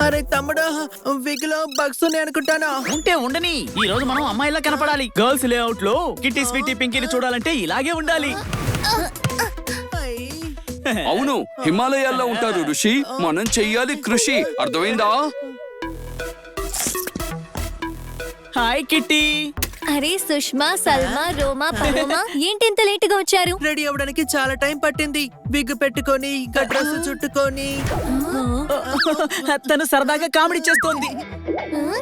అరే తమ్ముడు, విగ్లో బగ్స్ ఉన్నాయి అనుకుంటాను. ఉంటే ఉండని. ఈ రోజు మనం అమ్మాయిలా కనపడాలి. గర్ల్స్ లేఅవుట్ లో కిట్టి స్వీటీ పింకీని చూడాలంటే ఇలాగే ఉండాలి. అవును, హిమాలయాల్లో ఉంటారు ఋషి. మనం చెయ్యాలి కృషి. అర్థమైందా? Hi kitty. అరే సుష్మా, సల్మా, రోమా, పరోమా ఏంటి ఇంత లేట్ గా వచ్చారు? రెడీ అవ్వడానికి చాలా టైం పట్టింది. విగ్ పెట్టుకొని ఇంకా డ్రెస్ చుట్టుకొని. తను సరదాగా కామెడీ చేస్తోంది.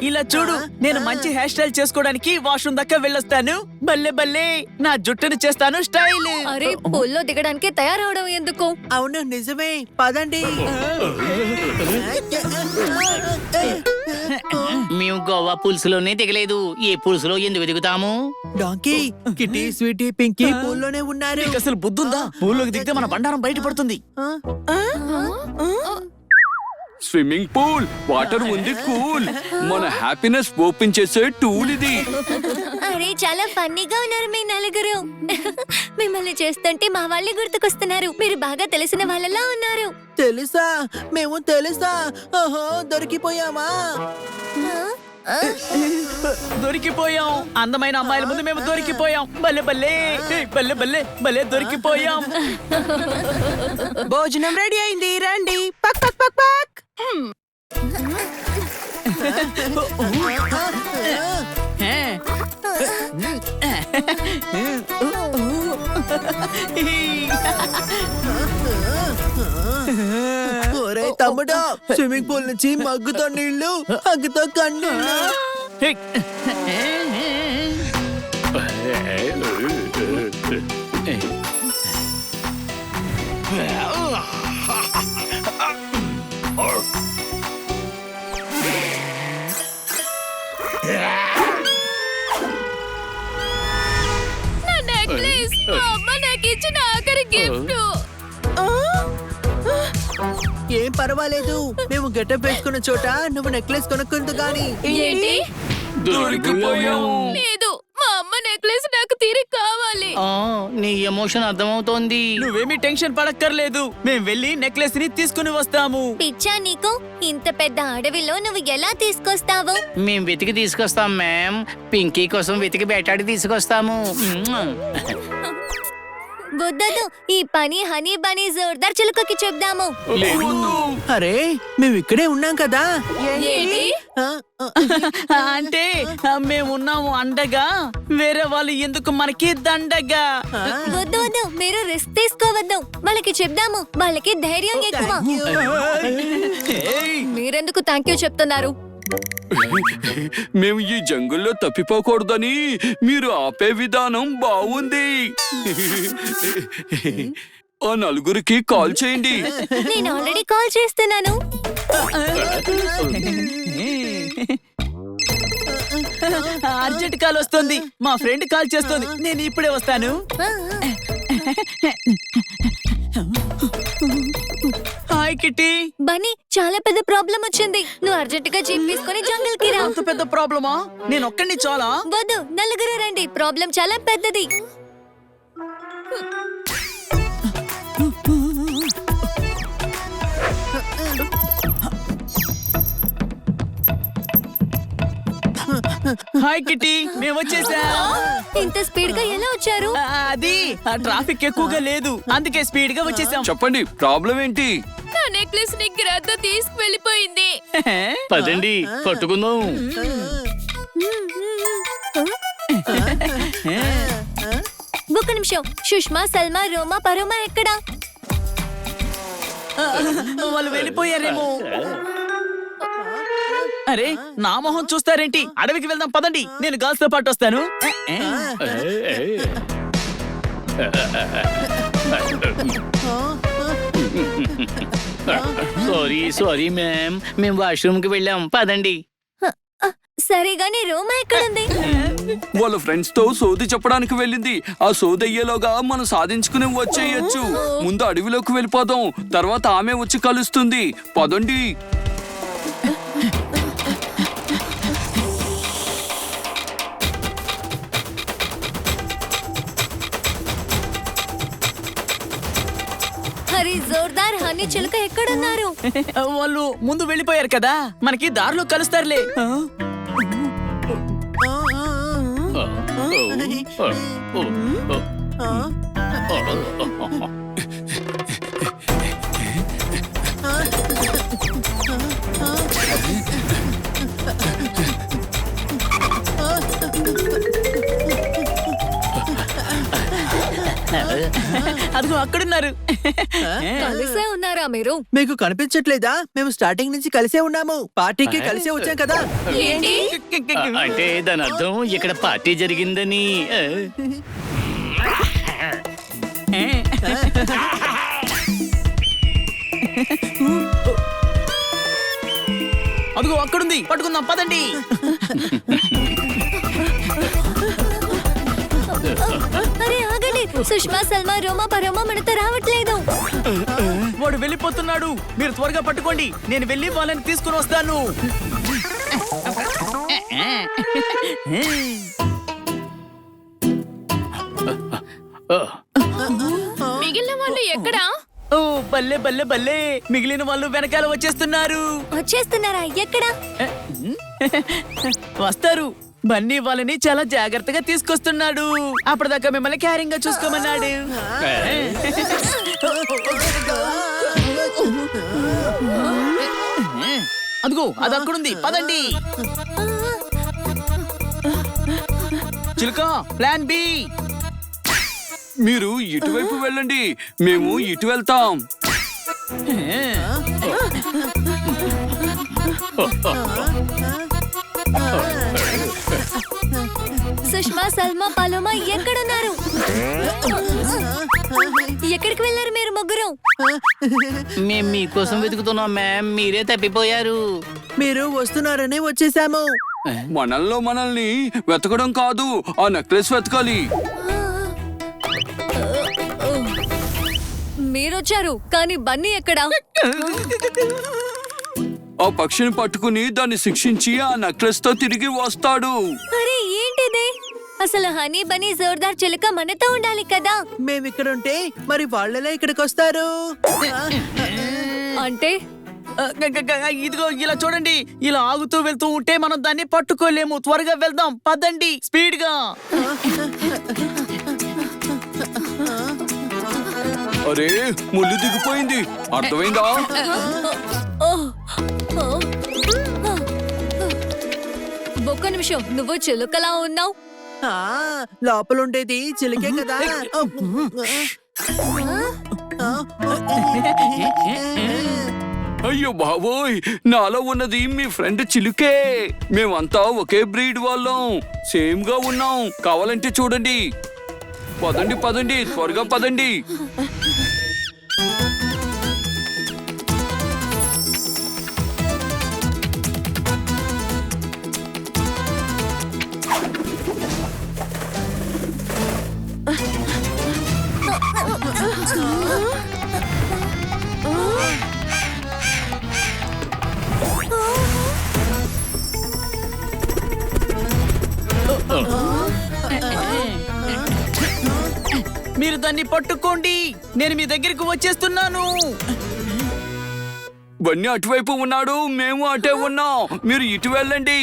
ఇలా చూడు, నేను మంచి హెయిర్ స్టైల్ చేసుకోవడానికి వాష్రూమ్ దాకా వెళ్ళొస్తాను. బల్లే బల్లే నా జుట్టును చేస్తాను స్టైల్. అరే పూల్లో దిగడానికి తయారవడం ఎందుకు? అవును నిజమే, పదండి. మేము గోవా పులుసులోనే దిగలేదు. ఏ పులుసులో ఎందుకు దిగుతాము? డాంకీ, కిట్టి స్వీటీ పింకీ పూల్లోనే ఉన్నారు. నీకు అసలు బుద్ధుందా? పూల్లోకి దిగితే మన బండారం బయటపడుతుంది. స్విమ్మింగ్ పూల్, వాటర్ ఉంది కూల్. మన హ్యాపీనెస్ ఓపెన్ చేసే టూల్ ఇది. అరే చాలా ఫన్నీగా ఉన్నారు మీ నలుగురు. మిమ్మల్ని చేస్తుంటే మా వాళ్ళే గుర్తుకొస్తున్నారు. మీరు బాగా తెలిసిన వాళ్ళలా ఉన్నారు. తెలుసా? మేము తెలుసా? ఓహో, దొరికిపోయామా? దొరికిపోయాం. అందమైన అమ్మాయిల ముందు మేము దొరికిపోయాం. బల్లే బల్లే బల్లే బల్లే బల్లే దొరికిపోయాం. భోజనం రెడీ అయింది, రండి. పక్ పక్ పక్ పక్. ఒరే తమ్ముడు, స్విమ్మింగ్ పూల్ నుంచి మగ్గుతో నీళ్లు, అగ్గుతో కన్నీళ్లు. నా నెక్లెస్ మా అమ్మ నాకు ఇచ్చిన ఆఖరి గిఫ్ట్. ఏం పర్వాలేదు, మేము గెటప్ వేసుకున్న చోట నువ్వు నెక్లెస్ కొనుక్కుందు గాని. ఏంటి? దొరికిపోయాం. లేదు, మా అమ్మ నెక్లెస్ నాకు తిరిగి కావాలి. నీ ఎమోషన్ అర్థమవుతోంది. నువ్వేమీ టెన్షన్ పడక్కర్లేదు. మేం వెళ్ళి నెక్లెస్ ని తీసుకుని వస్తాము. పిచ్చా నీకు? ఇంత పెద్ద అడవిలో నువ్వు ఎలా తీసుకొస్తావు? మేం వెతికి తీసుకొస్తాం మ్యామ్. పింకీ కోసం వెతికి వేటాడి తీసుకొస్తాము. బుద్ధదు, ఈ పని హనీ బనీ జోర్దార్ చిలుకకి చెప్దాము. అరే మేము ఇక్కడే ఉన్నాం కదా. ఏంటి? ఆ, ఆ, అంటే మేమున్నాము అండగా, వేరే వాళ్ళు ఎందుకు మనకి దండగా. వద్దు వద్దు, మీరు రిస్క్ తీసుకోవద్దు. వాళ్ళకి చెప్దాము, వాళ్ళకి ధైర్యం ఎక్కువ. మీరెందుకు థ్యాంక్ యూ చెప్తున్నారు? మేము ఈ జంగుల్లో తప్పిపోకూడదని మీరు ఆపే విధానం బాగుంది. ఆ నలుగురికి కాల్ చేయండి. నేను ఆల్రెడీ కాల్ చేస్తున్నాను. అర్జెంట్ కాల్ వస్తుంది. మా ఫ్రెండ్ కాల్ చేస్తుంది. నేను ఇప్పుడే వస్తాను. Hi kitty. బన్నీ, చాలా పెద్ద ప్రాబ్లం వచ్చింది. నువ్వు అర్జెంట్ గా జీప్ తీసుకొని జంగల్ కి రా. అంత పెద్ద ప్రాబ్లమా? నేను ఒక్కడిని చాలా. వద్దు, నలుగురు రండి. ప్రాబ్లం చాలా పెద్దది. హాయ్ కిట్టి, మేము వచ్చేసాం. ఇంత స్పీడ్ గా ఎలా వచ్చారు? అది ట్రాఫిక్ ఎక్కువగా లేదు, అందుకే స్పీడ్ గా వచ్చేసాం. చెప్పండి, ప్రాబ్లం ఏంటి? నా నెక్లెస్ ని గ్రద్ద తీసుకువెళ్ళిపోయింది. పదండి పట్టుకుందాం. ఒక్క నిమిషం. సుష్మా, సల్మా, రోమా, పరోమా ఎక్కడా? వాళ్ళు వెళ్ళిపోయారేమో. అరే నా మొహం చూస్తారేంటి? అడవికి వెళ్దాం పదండి. నేను గర్ల్స్ తో పాటు వస్తాను. సారీ మ్యామ్, మేము వాష్రూమ్ కి వెళ్ళాం. పదండి. సరిగానే రోమా ఎక్కడుంది? వాళ్ళ ఫ్రెండ్స్ తో సోది చెప్పడానికి వెళ్ళింది. ఆ సోది అయ్యేలోగా మనం సాధించుకుని వచ్చేయచ్చు. ముందు అడవిలోకి వెళ్ళిపోదాం, తర్వాత ఆమె వచ్చి కలుస్తుంది. పదండి. మరి జోర్దార్ హనీ చిలుక ఎక్కడున్నారు? వాళ్ళు ముందు వెళ్ళిపోయారు కదా, మనకి దారిలో కలుస్తారులే. ఆ, ఆ, అదిగో అక్కడున్నారు. కలిసే ఉన్నారా మీరు? మీకు కనిపించట్లేదా? మేము స్టార్టింగ్ నుంచి కలిసే ఉన్నాము, పార్టీకి కలిసే వచ్చాం కదా. ఏంటి? అంటే దాని అర్థం ఇక్కడ పార్టీ జరిగిందని. అదిగో అక్కడుంది, పట్టుకుందాం పదండి. అరే ఆగండి, సుష్మా సల్మా రోమా పరోమా మనతో రావట్లేదు. వాడు వెళ్ళిపోతున్నాడు, మీరు త్వరగా పట్టుకోండి. నేను వెళ్ళి వాళ్ళని తీసుకుని వస్తాను. మిగిలిన వాళ్ళు ఎక్కడా? ఓ బల్లే బల్లే బల్లే, మిగిలిన వాళ్ళు వెనకాల వచ్చేస్తున్నారు. వచ్చేస్తున్నారా? ఎక్కడా? వస్తారు. బన్నీ వాళ్ళని చాలా జాగ్రత్తగా తీసుకొస్తున్నాడు. అప్పటిదాకా మిమ్మల్ని క్యారింగ్ గా చూసుకోమన్నాడు. అదిగో అది అక్కడుంది, పదండి. చిలుక, ప్లాన్ బి. మీరు ఇటువైపు వెళ్ళండి, మేము ఇటు వెళ్తాం. సుష్మా సల్మా పలోమా ఎక్కడున్నారు? ఎక్కడికి వెళ్ళారు మీరు ముగ్గురు? మేము మీకోసం వెతుకుతున్నాం మ్యామ్, మీరే తప్పిపోయారు. మీరు వస్తున్నారని వచ్చేసాము. మనల్ని వెతకడం కాదు, ఆ నెక్లెస్ వెతకాలి. మీరొచ్చారు, కానీ బన్నీ ఎక్కడా? ఆ పక్షిని పట్టుకుని దాన్ని శిక్షించి ఆ నెక్లెస్ తో తిరిగి వస్తాడు. అరే ఏంటిది? అసలు హనీ బనీ జోర్దార్ చిలుక మనతో ఉండాలి కదా. మేము ఇక్కడ ఉంటే మరి వాళ్ళెలా ఇక్కడికి వస్తారు? అంటే ఇదిగో ఇలా చూడండి, ఇలా ఆగుతూ వెళ్తూ ఉంటే మనం దాన్ని పట్టుకోలేము. త్వరగా వెళ్దాం, పదండి, స్పీడ్ గా. అరే ముళ్ళు దిగిపోయింది, అర్థమైందా? ఒక్క నిమిషం, నువ్వు చిలుకలా ఉన్నావు. ఆ, లోపలుండేది చిలికే కదా. అయ్యో బాబోయ్, నాలో ఉన్నది మీ ఫ్రెండ్ చిలుకే. మేమంతా ఒకే బ్రీడ్ వాళ్ళం, సేమ్ గా ఉన్నాం. కావాలంటే చూడండి. పదండి పదండి, త్వరగా పదండి. మీరు దాన్ని పట్టుకోండి, నేను మీ దగ్గరికి వచ్చేస్తున్నాను. బన్నీ అటువైపు ఉన్నాడు, మేము అటే ఉన్నాం. మీరు ఇటు వెళ్ళండి.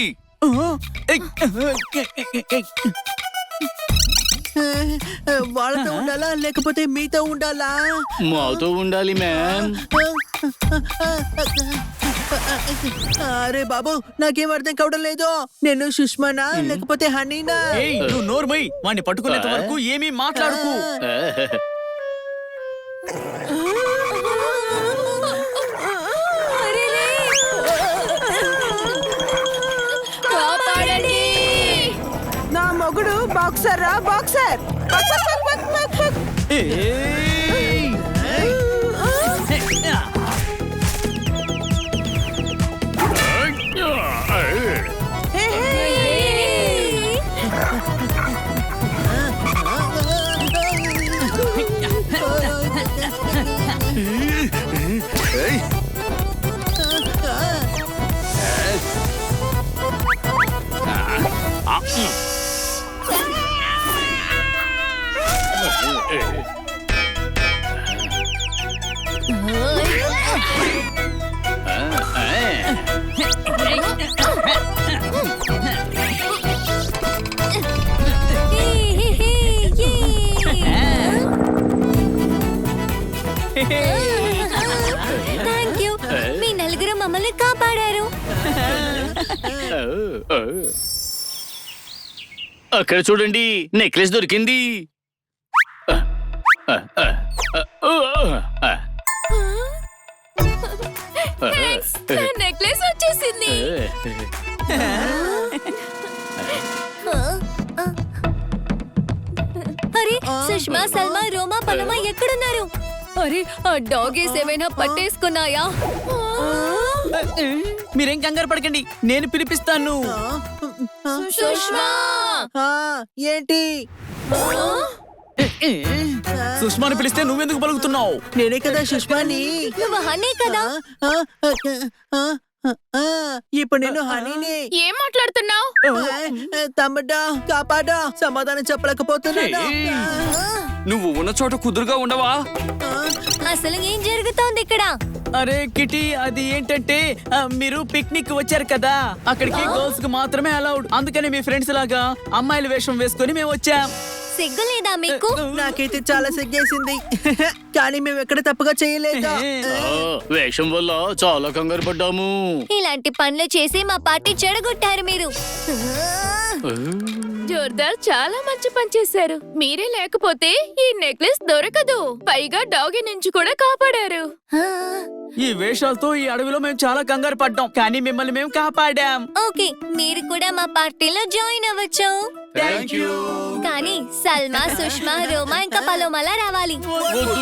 వాళ్ళతో ఉండాలా లేకపోతే మీతో ఉండాలా? మాతో ఉండాలి మ్యామ్. అరే బాబు, నాకేం అర్థం కావడం లేదు. నేను సుష్మానా లేకపోతే హనీనా? ఏయ్, నువ్వు నోర్మై, వాణ్ణి పట్టుకునేంత వరకు ఏమీ మాట్లాడుకు. కాపాడండి! నా మొగుడు బాక్సర్ రా, బాక్సర్. ఏయ్! ఏయ్, థ్యాంక్ యూ. మీ నలుగురు మమ్మల్ని కాపాడారు. అక్కడ చూడండి, నెక్లెస్ దొరికింది. నెక్లెస్ వచ్చేసింది. అరే సుష్మా, సల్మా, రోమా, పనమా ఎక్కడున్నారు? అరే ఆ డాగీస్ ఏమైనా పట్టేసుకున్నాయా? మీరేం కంగారు పడకండి, నేను పిలిపిస్తాను. సుష్మా! ఏంటి? సుష్మాని పిలిస్తే నువ్వెందుకు పలుకుతున్నావు? నేనే కదా సుష్మాని. నువ్వు హనీ కదా? ఆ, ఆ, ఆ, ఆ, ఆ, ఇప్పుడు నేను హనీని. ఏం మాట్లాడుతున్నావు? తమ్ముడా, కాపాడా, సమాధానం చెప్పలేకపోతున్నాను. నువ్వు ఉన్న చోట కుదురుగా ఉండవా? అసలు ఏం జరుగుతోంది ఇక్కడ? అరే కిటీ, అది ఏంటంటే మీరు పిక్నిక్ వచ్చారు కదా, అక్కడికి గర్ల్స్ కి మాత్రమే అలౌడ్. అందుకని మీ ఫ్రెండ్స్ లాగా అమ్మాయిల వేషం వేసుకొని మేము వచ్చాం. సిగ్గు లేదా మీకు? నాకైతే చాలా సిగ్గేసింది. కానీ మేము ఎక్కడ తప్పుగా చేయలేదు. వేషం వల్ల చాలా కంగారు పడ్డాము. ఇలాంటి పనులు చేసి మా పార్టీ చెడగొట్టారు మీరు. జోర్దార్ చాలా మంచి పని చేశారు. మీరే లేకపోతే ఈ నెక్లెస్ దొరకదు. పైగా డాగి నుంచి కూడా కాపాడారు. ఈ వేషాలతో ఈ అడవిలో మేము చాలా కంగారు పడ్డాం, కానీ మిమ్మల్ని మేము కాపాడాం. ఓకే, మీరు కూడా మా పార్టీలో జాయిన్ అవ్వచ్చు. Thank you. కానీ సల్మా, సుష్మా, రోమా ఇంకా పలోమాలా రావాలి. వద్దు.